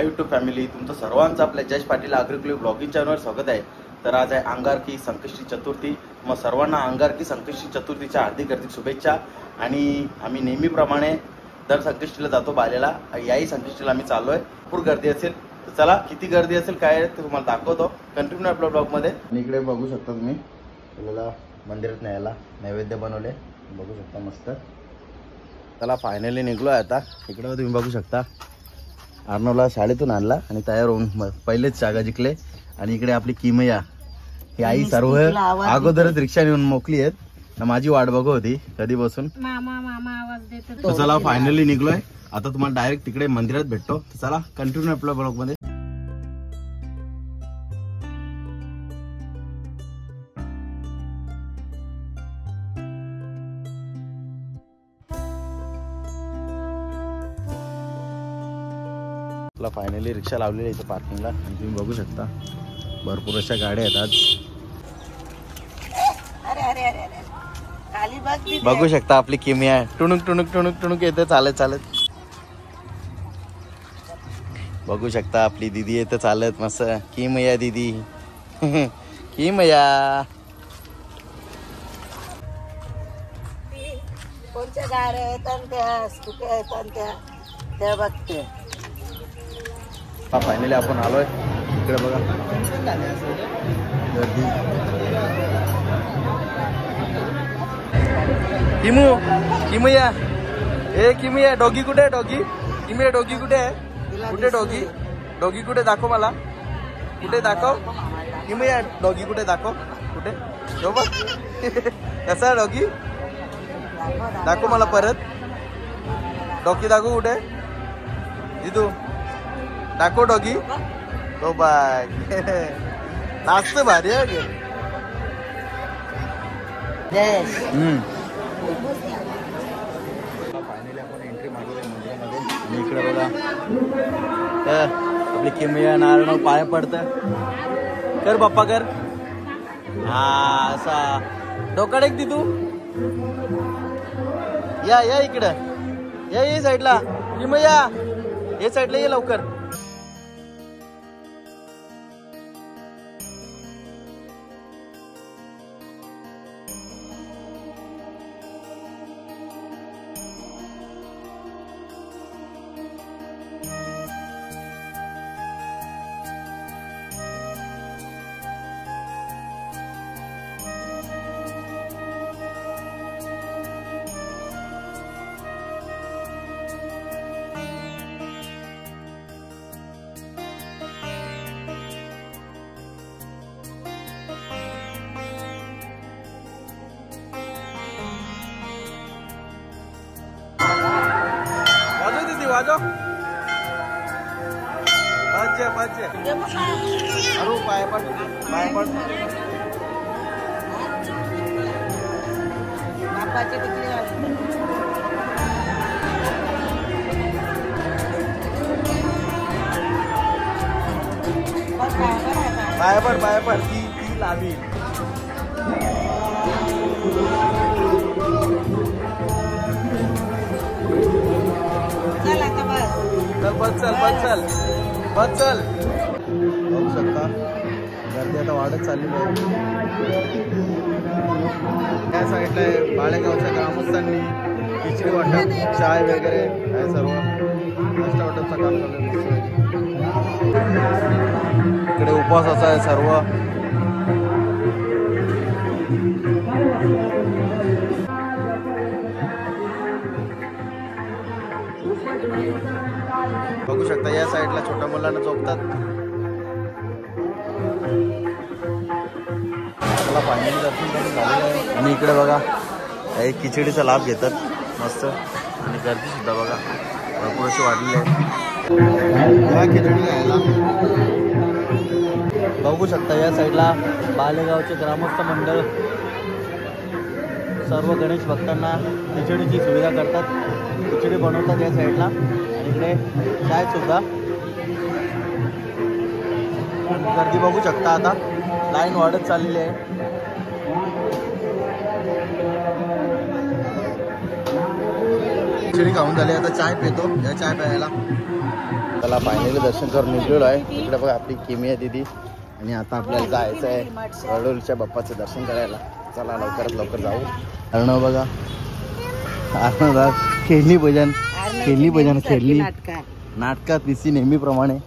Hi YouTube family, तुमचं सर्वांचं आपल्या जयेश पाटील अग्रिक्लिव ब्लॉगिंग चॅनलवर स्वागत आहे। तर आज आहे अंगारकी संकष्टी चतुर्थी। मग सर्वांना अंगारकी संकष्टी चतुर्थीच्या हार्दिक हार्दिक शुभेच्छा। आणि आम्ही नेहमीप्रमाणे दर संकष्टीला जातो बालेला, याही संकष्टीला आम्ही चाललोय। भरपूर गर्दी असेल, तर चला किती गर्दी असेल काय ते तुम्हाला दाखवतो, कंटिन्यू आपल्या ब्लॉगमध्ये। आणि इकडे बघू शकता तुम्ही, आपल्याला मंदिरात न्यायला नैवेद्य बनवले, बघू शकता मस्त। चला फायनली निघलोय आता। इकडे तुम्ही बघू शकता अर्णवला शाळेतून आणला आणि तयार होऊन पहिलेच जागा जिंकले। आणि इकडे आपली किमया ही आई सर्व अगोदरच रिक्षा नेऊन मोकली आहेत ना, माझी वाट बघू होती कधी बसून। मामा मामा आवाज देतो। चला फायनली निघलोय आता, तुम्हाला डायरेक्ट तिकडे मंदिरात भेटतो। चला कंटिन्यू आपल्या ब्लॉग मध्ये। फायनली रिक्षा लावलेली आहे इथे पार्किंगला, आणि तुम्ही बघू शकता भरपूर अशा गाड्या आहेत आज। बघू शकता आपली किमया टुणुक टुणुक टुणुक टुणुक येते चालत चालत। बघू शकता आपली दीदी येते चालत मस्त, किमया दीदी किमया। कोणत्या गाड्या येतात त्या स्कूट्या येतात त्या बघते। फायनली आपण आलोय इकडे, बघा गर्दी। किमू किमया, ए किमया डॉगी कुठे आहे? डॉगी किमया डॉगी कुठे आहे? कुठे डॉगी? डॉगी कुठे दाखव मला, कुठे दाखव किमया, डॉगी कुठे दाखव, कुठे तो बघ कसा आहे डॉगी, दाखव मला परत। डॉगी दाखव कुठे दिदू, दाखव डॉगी तो बाय नाचत भारी आहे। फायनली आपण एंट्री मारली मंदिरामध्ये, आणि इकडे बघा आपली किमया नारायण पाय पडत कर बाप्पा कर, हा असा डोका टेक दी तू। या इकडं या साईडला किमया, या साईडला ये लवकर। वाजो बच्चे बच्चे अरे पाय पड पाय पड। पाय पड ती लावी। चल बघू शकता गर्दी आता वाढत चाललेली आहे। त्या साईडला आहे बाळेगावच्या ग्रामस्थांनी खिचडी वाटप, चाय वगैरे हे सर्व नाश्ता वाटपचं काम चालू आहे। इकडे उपवासाचा आहे सर्व। बघू शकता या साईडला छोट्या मुलांना झोपतात। फायनली दर्शन करून झालेलं आहे, आणि इकडे बघा काही खिचडीचा लाभ घेतात मस्त, आणि गर्दी सुद्धा बघा भरपूर अशी वाढलेली आहे खिचडी घ्यायला। बघू शकता या साईडला बालेगावचे ग्रामस्थ मंडळ सर्व गणेश भक्तांना खिचडीची सुविधा करतात, खिचडी बनवतात या साईडला। इकडे चाय सुद्धा, गर्दी बघू शकता आता लाईन वाढत चाललेली आहे। खिचडी खाऊन झाली, आता चाय पितो, या चाय प्यायला। त्याला फायनली दर्शन करून निघलेलो आहे. इकडे बघा आपली किमिया दिदी आणि आता आपल्याला जायचं आहे अर्णवच्या बाप्पाचं दर्शन करायला. चला लवकरात लवकर जाऊ. अर्णव बघा अर्णव खेळणी भजन खेळली नाटकात दिसी नेहमीप्रमाणे.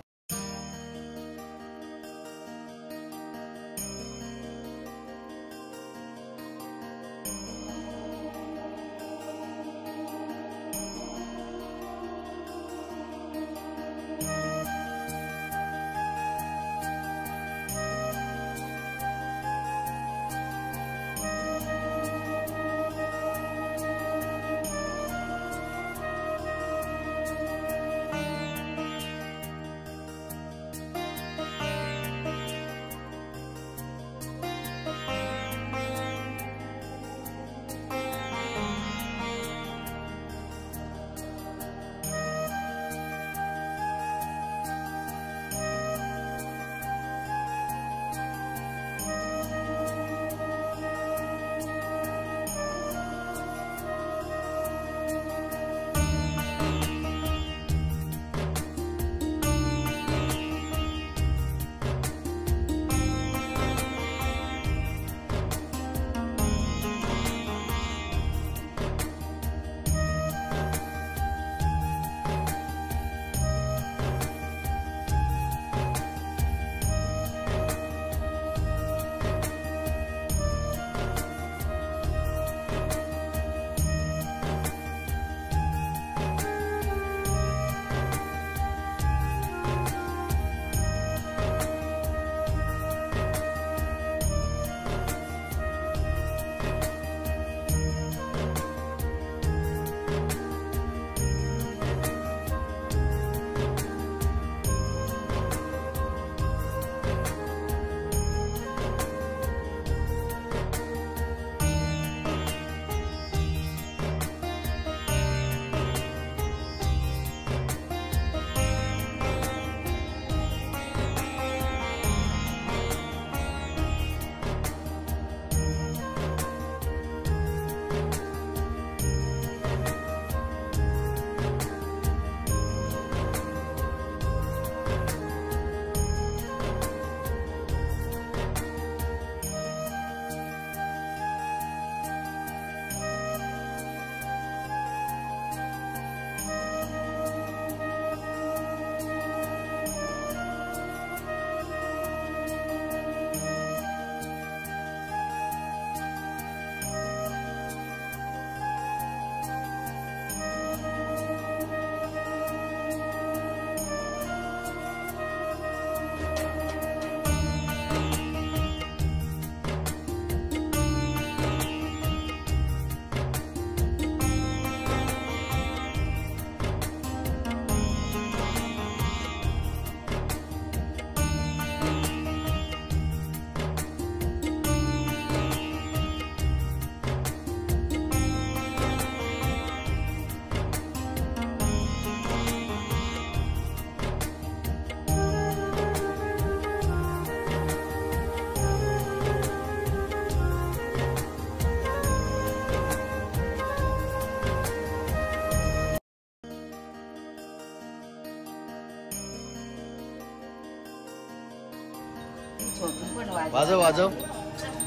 वाजव वाजव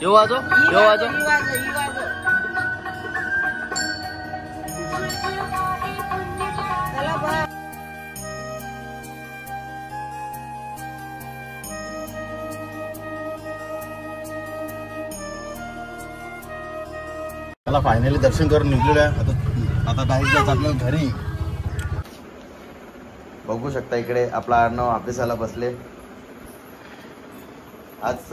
यो वाजव यो वाजव. मला फायनली दर्शन करून निघलेलो आहे. आता डायरेक्ट जायचं आपल्याला घरी. बघू शकता इकडे आपला अर्णव अभ्यासाला बसले. आज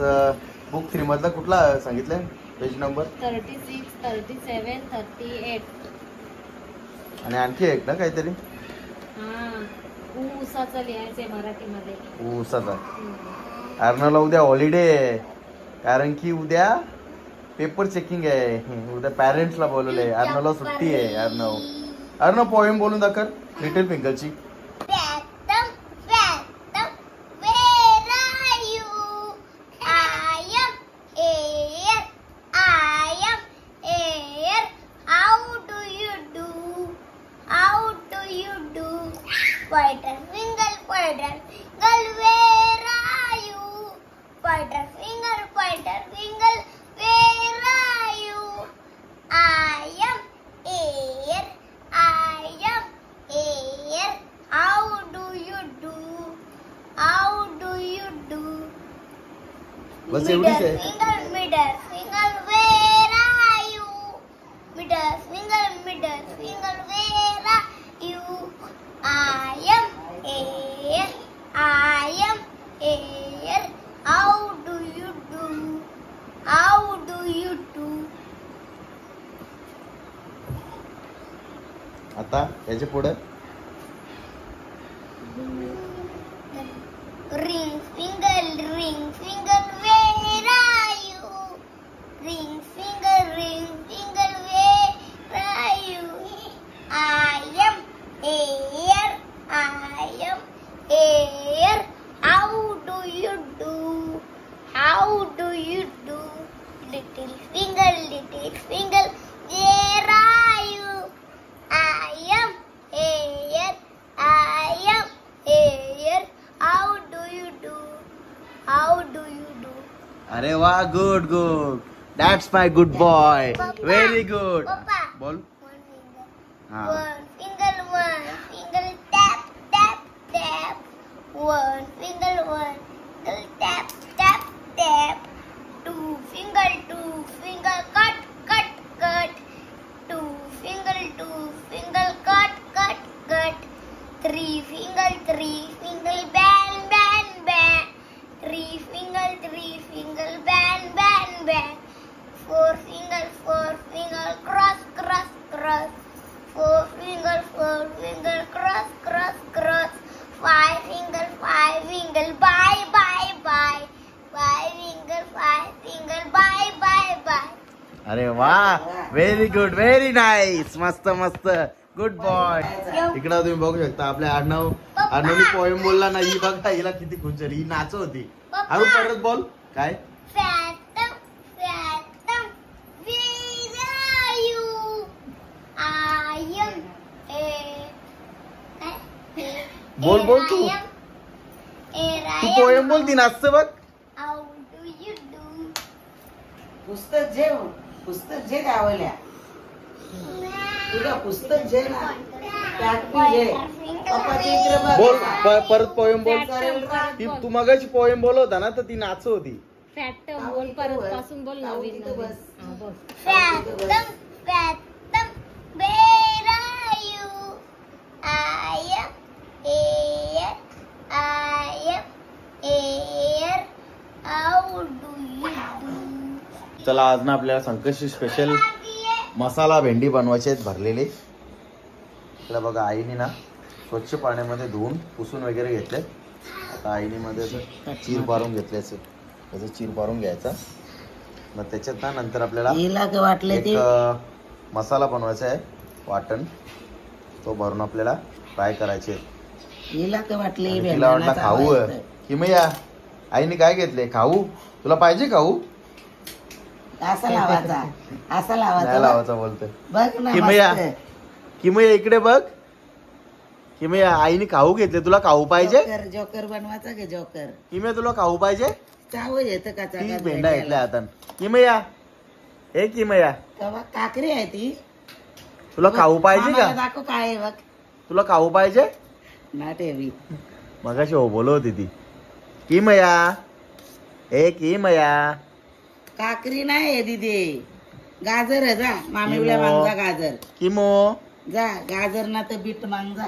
बुक 3 मधला कुठला सांगितलंय पेज नंबर 36, 37, 38 आणि आणखी एक ना काहीतरी. ऊसाचं लिहायचंय मराठीमध्ये. ऊसाचा. अर्णवला उद्या हॉलिडे आहे कारण की उद्या पेपर चेकिंग आहे. उद्या पॅरेंट्सला बोलवलंय. अर्णवला सुट्टी आहे. अर्णव पोएम बोलून दाखव little फिंगरची. White and finger pointer finger, where are you? Pointer finger, where are you? I am here, I am here. How do you do? How do you do? बस एवढीच आहे. Middle finger, where are you? Middle finger, where are you? I am here, I am here. How do you do? How do you do? आता याच्या पुढे Ring finger, where are you? Ring finger, where are you? I am here, I am here. How do you do? How do you do? Little finger, where are you? I am here, I am here. How do you do? How do you do? अरे वा good that's my good boy Papa. Very good Papa. बोल One finger. हा One finger, tap, tap, tap. One finger, tap, tap, tap. Two finger, cut, cut, cut. Two finger, cut, cut, cut. Three finger, bang, bang, bang. Three finger, bang, bang, bang. Four finger, cross, cross, cross. Four finger, cross, cross, cross. Five finger, bye, bye, bye. Five finger, bye, bye, bye. अरे वा very good very nice मस्त मस्त good boy इकडे तुम्ही बघू शकता आपल्या अर्णवनी poem बोलला ना ही बघा हिला किती खुश झाली ही नाच होती अजून परत बोल काय Phantom, where are you? I am बोल बोल तू here, I तू am. पोएम बोल ती नाचतं बघ How do you do? पुस्तक जे गावल्या तुला पुस्तक जे ना त्यात बी जे पप्पाच्या इकडे बघ. बोल परत पोएम बोल ती तू मगाशी पोएम बोलवता ना तर ती नाच होती फॅक्ट बोल परत पासून बोल नवीन नवीन. हा, बोल. Phantom, where are you? I am here, I am here. How do you do? चला आज ना आपल्याला संकष्टी स्पेशल मसाला भेंडी बनवायचे आहेत भरलेले आपल्या बघा आईने ना स्वच्छ पाण्यामध्ये धुवून पुसून वगैरे घेतले आता आईने मध्ये असं चीर पारून घेतले असे त्याचं चीर पारून घ्यायचा मग त्याच्यात ना नंतर आपल्याला हिला का वाटलं एक ते मसाला बनवायचा आहे वाटण तो भरून आपल्याला फ्राय करायचे हिला का वाटलं आणि तिला वाटलं खाऊ आहे की मग या आईने काय घेतले खाऊ तुला पाहिजे खाऊ असा लावायचा नाही लावायचा लावायचा बोलतोय बघ ना किमया मस्त. किमया इकडे बघ किमया आईने खाऊ घेतले तुला खाऊ पाहिजे जोकर बनवायचा की जोकर किमया तुला खाऊ पाहिजे चावू येतं का ती भेंडा घेतल्या हातात किमया हे किमया काकरी आहे ती तुला खाऊ पाहिजे आम्हाला का दाखव काय आहे बघ तुला खाऊ पाहिजे ना ठेवी मगाशी हो बोलत होती ती किमया हे किमया काकरी नाही आहे दिदी गाजर आहे जा मामीला किमो. मागजा गाजर किमो जा गाजर ना तर बीट मागजा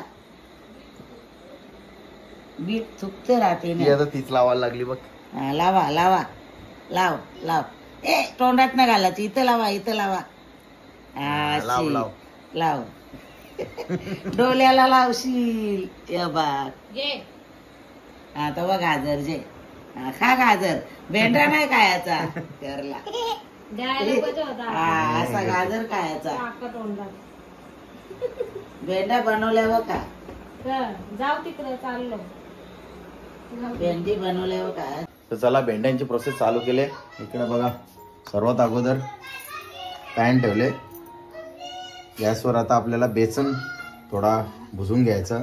बीट चुकते राहते ती ना. आता तीच लावायला लागली बघ हा, लावा लाव ए तोंडात ना घालायची इथं लावा हा, लाव, शी. लाव. लाव डोल्याला लावशील ये बाग घे. हा तर बघ गाजर जे हा, खा गाजर भेंडा नाही खायचा करला द्यायला पाहिजे होता. हा असा गाजर खायचा टाका तोंडात. भेंडा बनवल्यावर का चल, जाऊ तिकडे चाललो. भेंडी बनवल्यावर का तर चला भेंड्यांची प्रोसेस चालू केले इकडे बघा सर्वात अगोदर पॅन ठेवले गॅसवर आता आपल्याला बेसन थोडा भुजून घ्यायचा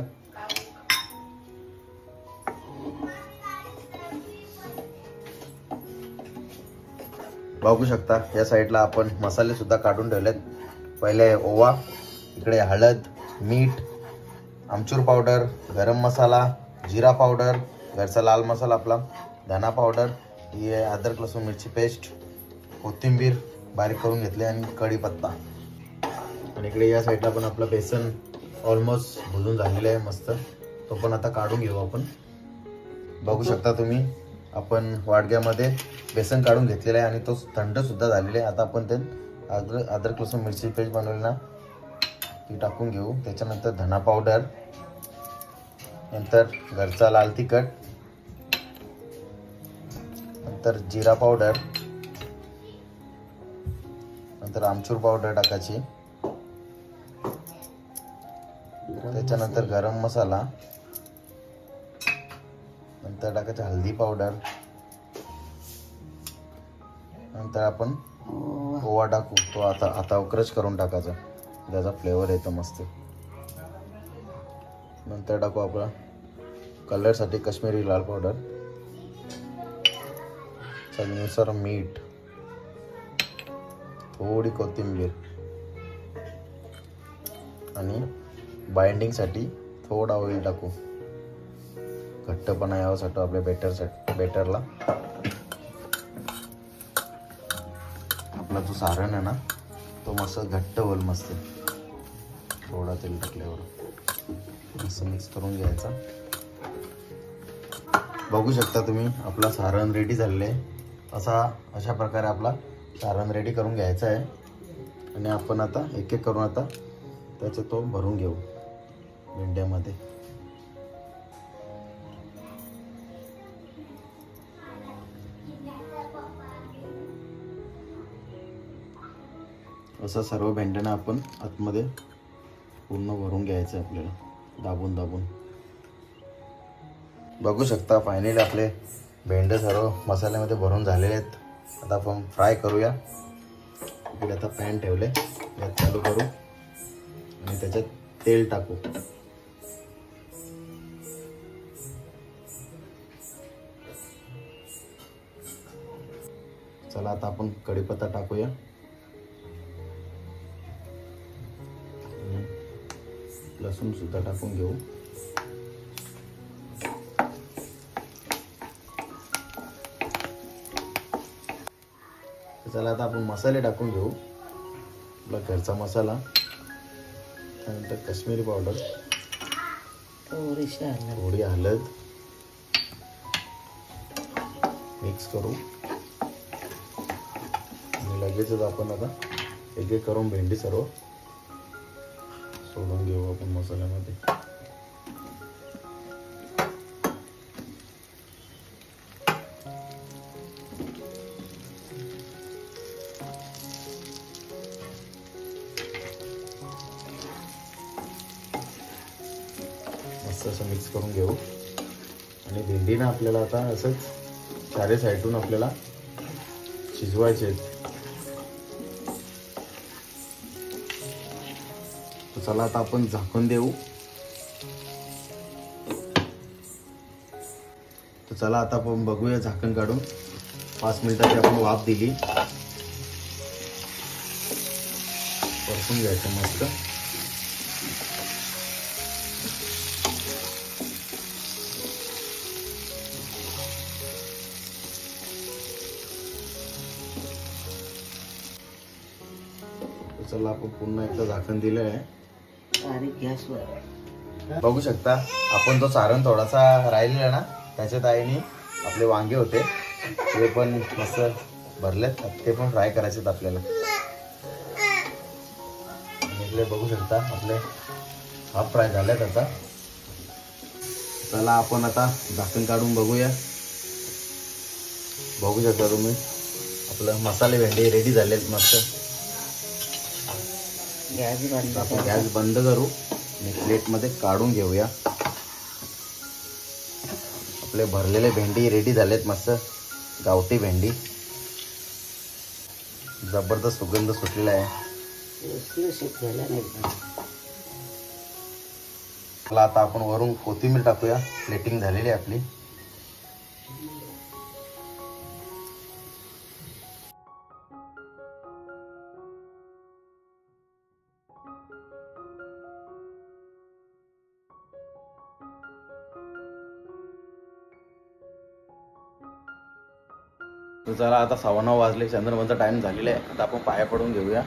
बघू शकता या साईडला आपण मसाले सुद्धा काढून ठेवलेत. पहिले ओवा, इकडे हळद, मीठ, आमचूर पावडर, गरम मसाला, जिरा पावडर, घरचा लाल मसाला आपला, धना पावडर, ही आहे अद्रक लसूण मिरची पेस्ट, कोथिंबीर बारीक करून घेतली आणि कढीपत्ता. आणि इकडे या साईडला पण आपलं बेसन ऑलमोस्ट भुजून झालेलं आहे मस्त. तो पण आता काढून घेऊ आपण. बघू शकता तुम्ही आपण वाडग्यामध्ये बेसन काढून घेतलेलं आहे आणि तो थंड सुद्धा झालेला आहे. आता आपण ते अद्रक लसूण मिरची पेस्ट बनवली ना ती टाकून घेऊ. त्याच्यानंतर धना पावडर, नंतर घरचा लाल तिखट, नंतर जिरा पावडर, नंतर आमचूर पावडर टाकायची, त्याच्यानंतर गरम मसाला, नंतर टाकायचं हळदी पावडर, नंतर आपण ओवा टाकू. तो आता क्रश करून टाकायचा, त्याचा फ्लेवर येतो मस्त. नंतर टाकू आपण कलरसाठी काश्मीरी लाल पावडर, चवीनुसार मीठ, थोडी कोथिंबीर आणि बाइंडिंगसाठी थोडा ऑइल टाकू. घट्टपणा यावासाठी आपल्या बेटरला. आपला जो सारण आहे ना तो मस्त घट्ट होईल मस्त. थोडा तेल टाकल्यावर मस्त मिक्स करून घ्यायचा. बघू शकता तुम्ही आपला सारण रेडी झालेलं आहे. अशा प्रकारे आपला सारण रेडी करून घ्यायचा आहे. आणि आपण आता एक एक करून आता त्याचे तो भरून घेऊ भेंड्यामध्ये. असं सर्व भेंड्यांना आपण आतमध्ये पूर्ण भरून घ्यायचं आहे आपल्याला, दाबून दाबून. बघू शकता फायनली आपले भेंडे सर्व मसाल्यामध्ये भरून झालेले आहेत. आता आपण फ्राय करूया. इकडे आता पॅन ठेवले, यात चालू करू आणि त्याच्यात तेल टाकू. चला आता आपण कढीपत्ता टाकूया. लसूण सुद्धा टाकून घेऊ. चला आता आपण मसाले टाकून घेऊ. आपला घरचा मसाला, त्यानंतर काश्मीरी पावडर, थोडी हळद मिक्स करू आणि लगेचच आपण आता एक एक करून भेंडी सर्व सोडून घेऊ आपण मसाल्यामध्ये. मस्त असं मिक्स करून घेऊ. आणि भेंडीनं आपल्याला आता असंच चारी साईडून आपल्याला शिजवायचे आहेत. चला आता आपण झाकून देऊ. तर चला आता आपण बघूया झाकण काढून. 5 मिनिटाची आपण वाफ दिली. परतून घ्यायचं मस्त. चला आपण पुन्हा एकदा झाकण दिलं आहे. गॅसवर बघू शकता आपण तो सारण थोडासा राहिलेला ना त्याच्यात आईने आपले वांगे होते ते पण मस्त भरलेत. ते पण फ्राय करायचे आपल्याला. इकडे बघू शकता आपले हाफ फ्राय झालेत आता. चला आपण आता झाकण काढून बघूया. बघू शकता तुम्ही आपलं मसाले भेंडी रेडी झालेत मस्त. आपण गॅस बंद करू आणि प्लेटमध्ये काढून घेऊया. आपले भरलेले भेंडी रेडी झालेत मस्त. गावठी भेंडी, जबरदस्त सुगंध सुटलेला आहे. चला आता आपण वरून कोथिंबीर टाकूया. प्लेटिंग झालेली आहे आपली. तर चला आता 9:15 वाजले, चंद्रमनचा टाइम झालेला आहे. आता आपण पाया पडून घेऊया.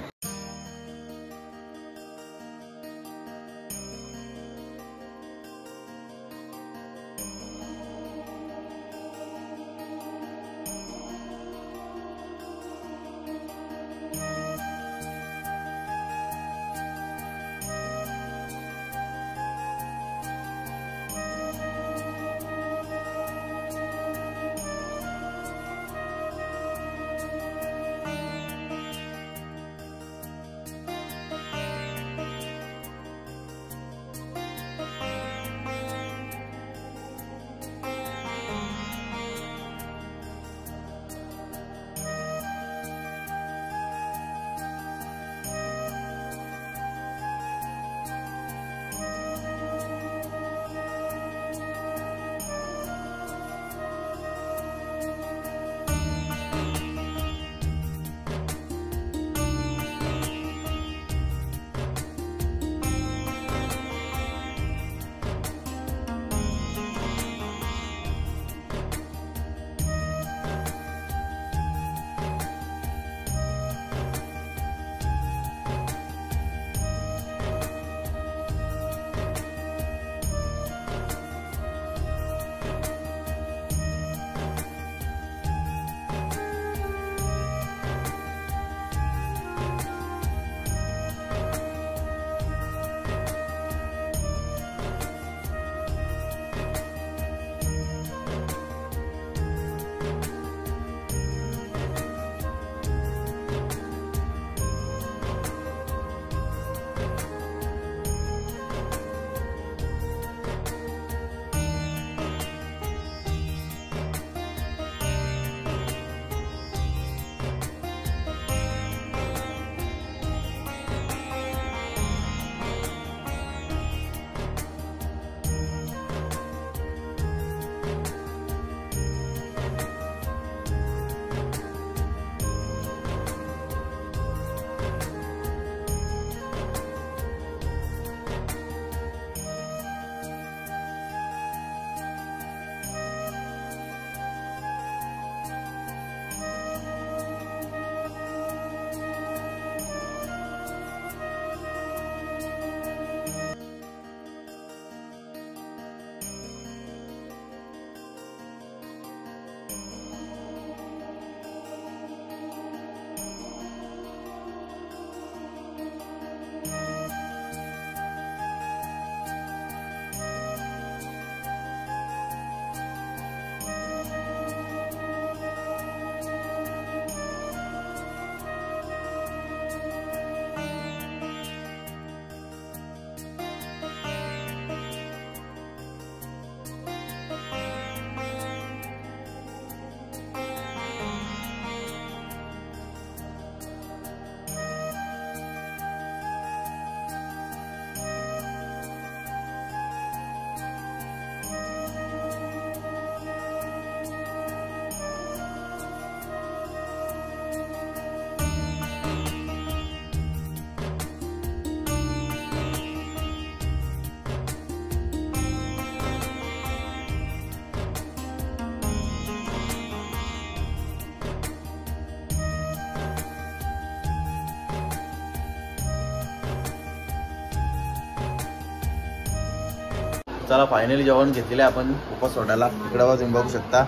चला फायनली जेवण घेतलेलं आहे आपण उपवास सोडायला. इकडे तुम्ही बघू शकता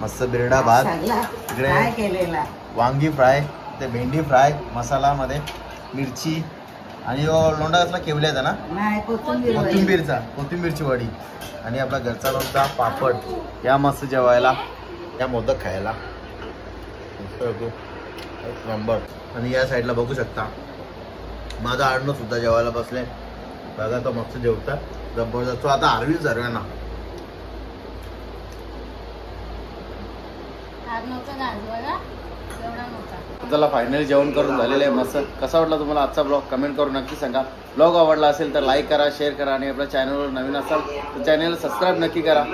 मस्त बिरडा भात, काय केलेला वांगी फ्राय, ते भेंडी फ्राय मसालामध्ये, मिरची आणि लोंडा कसला केवल्याचा ना, नाही कोथिंबीरची वडी आणि आपला घरचा लोणचा, पापड. या मस्त जेवायला, या मोदक खायला नंबर. आणि या साईडला बघू शकता माझा आडनो सुद्धा जेवायला बसले. बघा तो मस्त जेवता जबरदस्त. तो आता आरवीच झाला ना. चला फायनली जेवण करून झालेलं आहे मस्त. कसा वाटला तुम्हाला आजचा ब्लॉग कमेंट करून नक्की सांगा. ब्लॉग आवडला असेल तर लाईक करा, शेअर करा आणि आपल्या चॅनलवर नवीन असाल तर चॅनलला सबस्क्राईब नक्की करा.